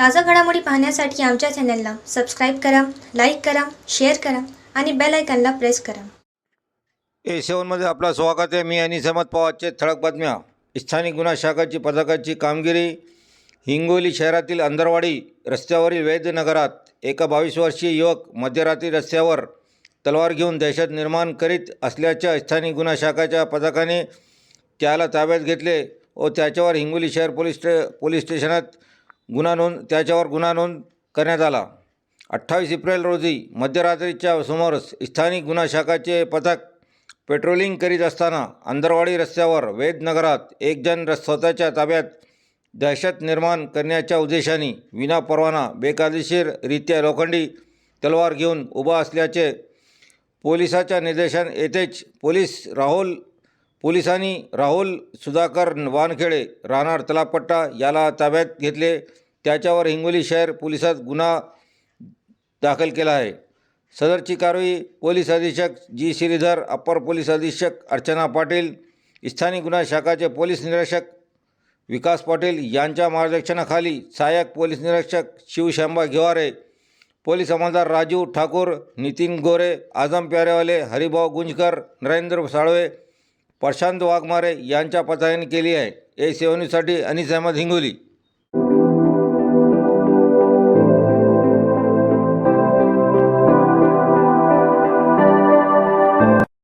ताजा घडामोडी पाहण्यासाठी आमच्या चॅनलला सबस्क्राईब करा, लाईक करा, शेअर करा आणि बेल आयकॉनला प्रेस करा. A7मध्ये आपला स्वागत आहे. मी अनिस अहमद पवारचे ठळक बातम्या. स्थानिक गुन्हा शाखाची पथकाची कामगिरी. हिंगोली शहरातील अंदरवाडी रस्त्यावरील वैद्य नगरात एका 22 वर्षीय युवक मध्यरात्री रस्त्यावर तलवार घेऊन दहशत निर्माण करीत असल्याच्या स्थानिक गुन्हा शाखाच्या पथकाने त्याला ताब्यात घेतले व त्याच्यावर हिंगोली शहर पोलीस स्टेशनात त्याच्यावर गुन्हा नोंद करण्यात आला. 28 एप्रिल रोजी मध्यरात्रीच्या सुमारास स्थानिक गुन्हा शाखाचे पथक पेट्रोलिंग करीत असताना अंदरवाडी रस्त्यावर वैद्यनगरात एक जण स्वतःच्या ताब्यात दहशत निर्माण करण्याच्या उद्देशाने विनापरवाना बेकायदेशीररित्या लोखंडी तलवार घेऊन उभा असल्याचे पोलिसाच्या निर्देशन येतेच पोलिसांनी राहुल सुधाकर वानखेडे राहणार तलापट्टा याला ताब्यात घेतले. त्याच्यावर हिंगोली शहर पोलिसात गुन्हा दाखल केला आहे. सदरची कारवाई पोलीस अधीक्षक जी श्रीधर, अप्पर पोलीस अधीक्षक अर्चना पाटील, स्थानिक गुन्हा शाखाचे पोलीस निरीक्षक विकास पाटील यांच्या मार्गदर्शनाखाली सहाय्यक पोलीस निरीक्षक शिवशांबा घेवारे, पोलीस अंमलदार राजू ठाकूर, नितीन गोरे, आझम प्यारेवाले, हरिभाऊ गुंजकर, नरेंद्र साळवे, प्रशांत वाघमारे यांच्या पथकाने केली आहे. A7 न्यूजसाठी अनिस अहमद, हिंगोली.